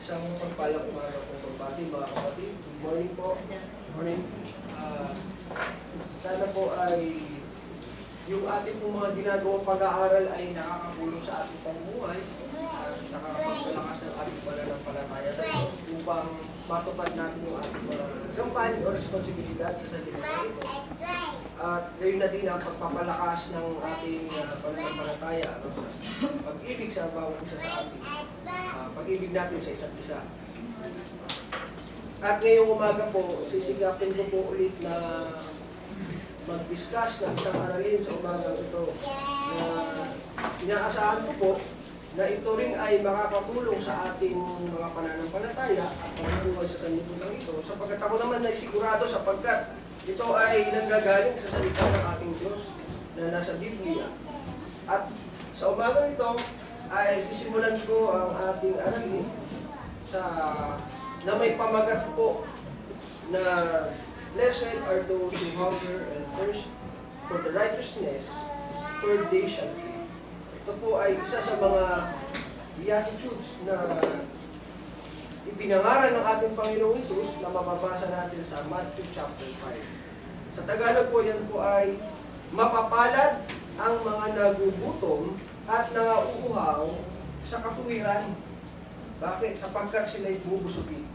Isang pagpalang umaga po pagbati mga kapatid. Good morning po. Morning. Sana po ay yung ating pong mga ginagawang pag-aaral ay nakakatulong sa ating pamumuhay at nakakapagpalakas ng ating pananampalataya sa Diyos upang matupad natin yung ating mga gampanin o responsibilidad sa salita ito. At gayon na din ang pagpapalakas ng ating pananampalataya sa pag-ibig sa bawat isa sa atin. Pag-ibig natin sa isa't isa. At ngayong umaga po, sisigapin ko po ulit na mag-discuss ng isang aralin sa umagang ito na inaasahan ko po na ito rin ay makakatulong sa ating mga pananampalataya at pagbubuhay sa sanlibutan ito sapagkat ako naman ay sigurado sapagkat ito ay nanggagaling sa salita ng ating Diyos na nasa Biblia. At sa umagang ito ay sisimulan ko ang ating aralin na may pamagat po na blessed are those who hunger and thirst for the righteousness, for they shall be. Ito po ay isa sa mga beatitudes na ipinangaral ng ating Panginoong Hesus na mababasa natin sa Matthew chapter 5. Sa Tagalog po yan po ay mapapalad ang mga nagugutom at nangauuhaw sa katuwiran. Bakit? Sapagkat sila'y bubusugin.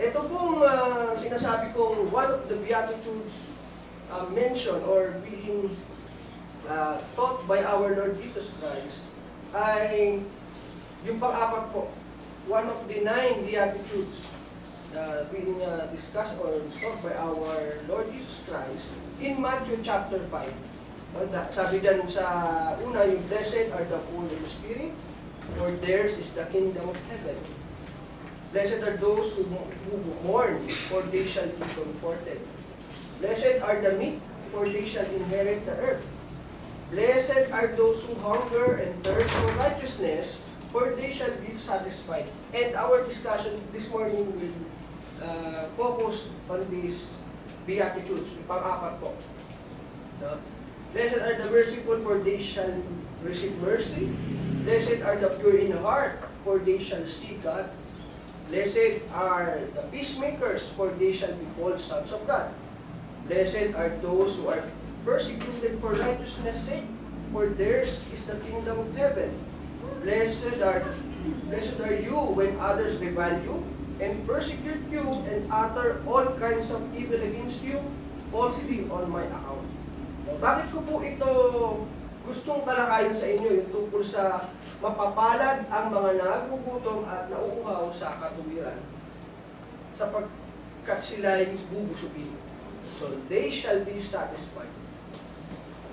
Ito pong sinasabi kong one of the Beatitudes mentioned or being taught by our Lord Jesus Christ ay yung pang-apat po. One of the 9 Beatitudes being discussed or taught by our Lord Jesus Christ in Matthew chapter 5. Sabi dyan sa una, yung blessed are the poor in spirit, for theirs is the kingdom of heaven. Blessed are those who mourn, for they shall be comforted. Blessed are the meek, for they shall inherit the earth. Blessed are those who hunger and thirst for righteousness, for they shall be satisfied. And our discussion this morning will focus on these Beatitudes, pang-apat po. Blessed are the merciful, for they shall receive mercy. Blessed are the pure in heart, for they shall see God. Blessed are the peacemakers, for they shall be called sons of God. Blessed are those who are persecuted for righteousness' sake, for theirs is the kingdom of heaven. Blessed are you when others revile you, and persecute you, and utter all kinds of evil against you, falsely on my account. Bakit ko po ito gustong talakayin sa inyo, yung tungkol sa mapapalad ang mga nagugutom at nauuhaw sa katuwiran sapagkat sila'y bubusugin. So they shall be satisfied.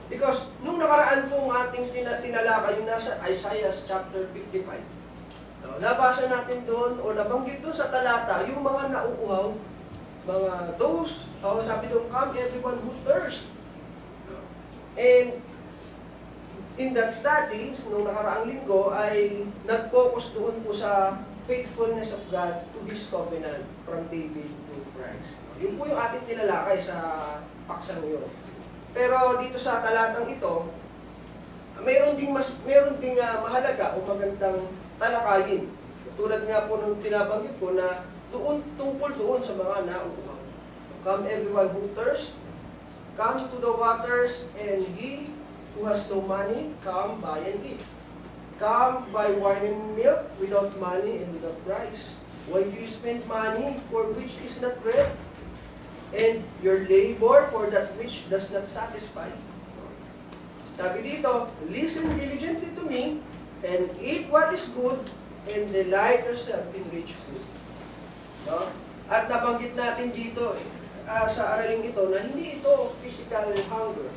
Because nung nakaraan pong ating tinalakay, yung nasa Isaiah chapter 55, nabasa natin doon o nabanggit doon sa talata, yung mga nauuhaw, mga those, sabi doon, come everyone who thirsts. And in that study, nung nakaraang linggo, ay nag-focus doon po sa faithfulness of God to His covenant from David to Christ. Yun po yung ating tinalakay sa paksang yun. Pero dito sa talatang ito, mayroon ding mahalaga o magandang talakayin. Tulad nga po nung tinabanggit ko na tungkol doon sa mga nauuhaw. Come everyone who thirsts, come to the waters, and he who has no money, come buy and eat. Come buy wine and milk without money and without price. Why do you spend money for which is not bread, and your labor for that which does not satisfy? Sabi dito, listen diligently to me, and eat what is good, and delight yourself in rich food. No? At nabanggit natin dito, sa araling ito, na hindi ito physical hunger.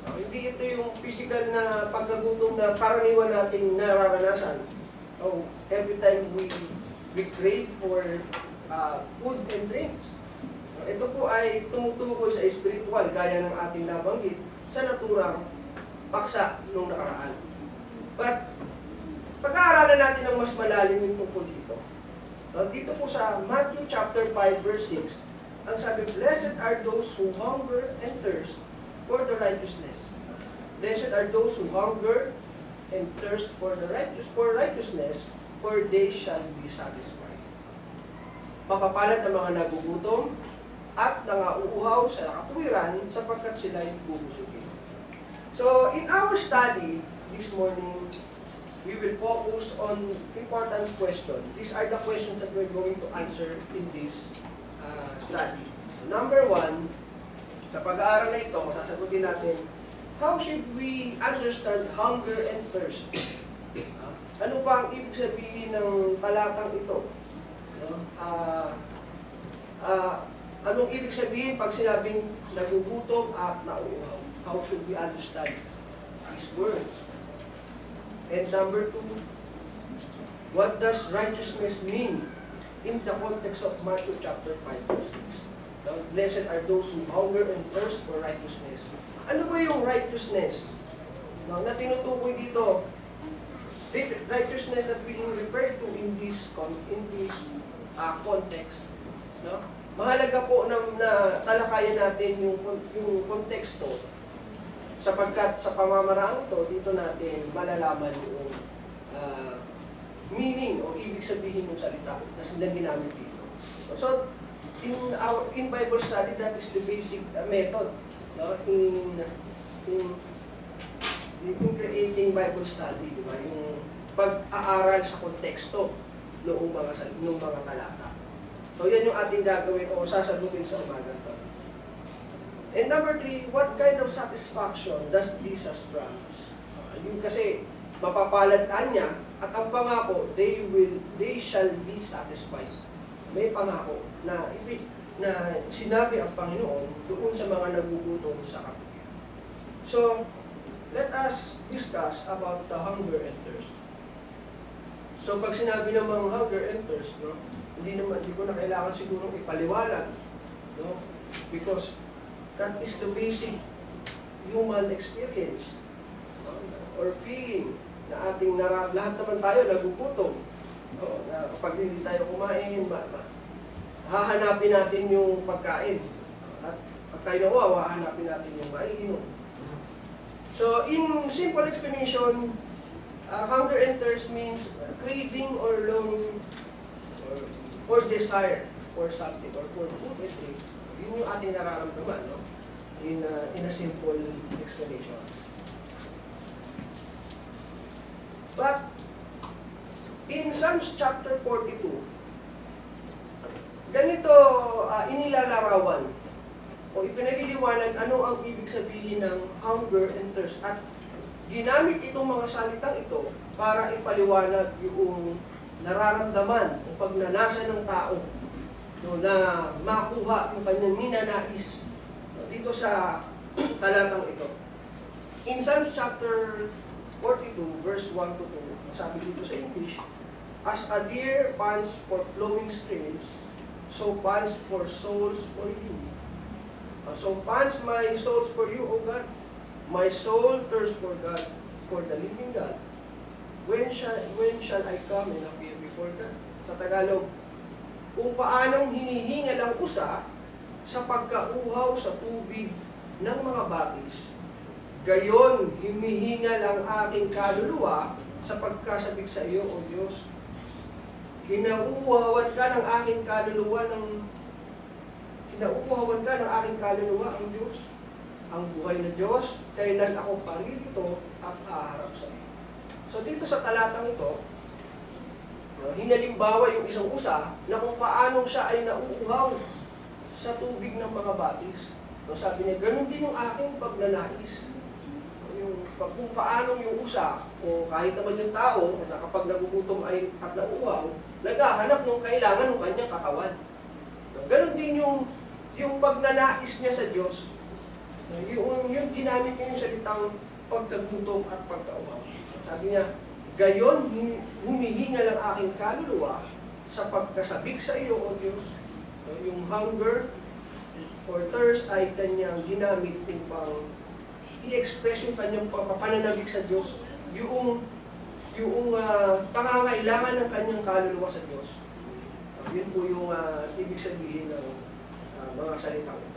Hindi ito yung physical na pagkagutom na karaniwan nating nararanasan. Every time we crave for food and drinks. Ito po ay tumutukoy sa spiritual, gaya ng ating nabanggit, sa naturang paksa nung nakaraan. But, pag-aaralan natin ng mas malalim yung tungkol dito. Dito po sa Matthew chapter 5 verse 6, ang sabi, blessed are those who hunger and thirst for the righteousness. Blessed are those who hunger and thirst for righteousness, for they shall be satisfied. Papapalad ang mga nagugutom at nangauuhaw sa katuwiran sapagkat sila'y bubusugin. So, in our study this morning, we will focus on important questions. These are the questions that we're going to answer in this study. Number one, sa pag-aaral na ito, sasagutin natin, how should we understand hunger and thirst? Ano pa ang ibig sabihin ng talatang ito? Anong ibig sabihin pag sinabing nagugutom at nauuhaw? How should we understand these words? And number two, what does righteousness mean in the context of Matthew chapter 5 verse 6? Now, blessed are those who hunger and thirst for righteousness. Ano ba yung righteousness? Now, na tinutukoy dito, righteousness that we refer to in this context. No? Mahalaga po na talakayan natin yung konteksto sapagkat sa pamamaraan ito, dito natin malalaman yung meaning o ibig sabihin ng salita na ginamit dito. So, in Bible study, that is the basic method, no? in creating Bible study, di ba? Yung pag-aaral sa konteksto ng mga talata. So, yan yung ating gagawin o sasagutin sa umaga ito. And number three, what kind of satisfaction does Jesus promise? Yun kasi, mapapalad niya at ang pangako, they shall be satisfied. May pangako na sinabi ang Panginoon doon sa mga nagugutom sa kapatid. So, let us discuss about the hunger and thirst. So, pag sinabi namang hunger and thirst, no, hindi ko na kailangan siguro ipaliwanag, no, because that is the basic human experience, no, or feeling na ating lahat naman tayo nagugutom. No, na kapag hindi tayo kumain, hahanapin natin yung pagkain. At pag tayo nawawa, hahanapin natin yung maiinom. So, in simple explanation, hunger and thirst means craving or longing or desire for something or for food and drink. Yun yung ating nararamdaman, no? In a simple explanation. But in Psalms chapter 42, ganito inilalarawan o ipinaliliwanag ano ang ibig sabihin ng hunger and thirst. At ginamit itong mga salitang ito para ipaliwanag yung nararamdaman o pagnanasa ng tao, no, na makuha yung kanyang ninanais, no, dito sa talatang ito. In Psalms chapter 42, verse 1 to 2, sabi dito sa English, as a deer pants for flowing streams, so pants for souls for you. So pants my souls for you, O God. My soul thirsts for God, for the living God. When shall I come and appear before God? Sa Tagalog, kung paanong hinihingal ang usa sa pagkauhaw sa tubig ng mga bagis, gayon hinihingal ang aking kaluluwa sa pagkasabik sa iyo, O Diyos. Kinauuhawan ka ng aking kaluluwa ang Diyos. Ang buhay na Diyos, kailan ako paririto at aharap sa iyo. So dito sa talatang ito, hinalimbawa yung isang usa na kung paanong siya ay nauuhaw sa tubig ng mga batis. So sabi niya, ganun din yung aking pagnanais. Kung paanong yung usa, o kahit naman yung tao, na kapag nagugutom ay at nauuhaw, naghahanap ng kailangan ng kanyang katawan. So, ganun din yung pagnanais niya sa Diyos. Yung ginamit niya yung salitang pagkagutom at pagkauhaw. Sabi niya, gayon humihingal ang aking kaluluwa sa pagkasabik sa iyo, O Diyos. Yung hunger or thirst ay kanyang ginamit upang i-express yung kanyang pananabik sa Diyos. Yung pangangailangan ng kanyang kaluluwa sa Diyos. Yun po yung ibig sabihin ng mga salitang ito.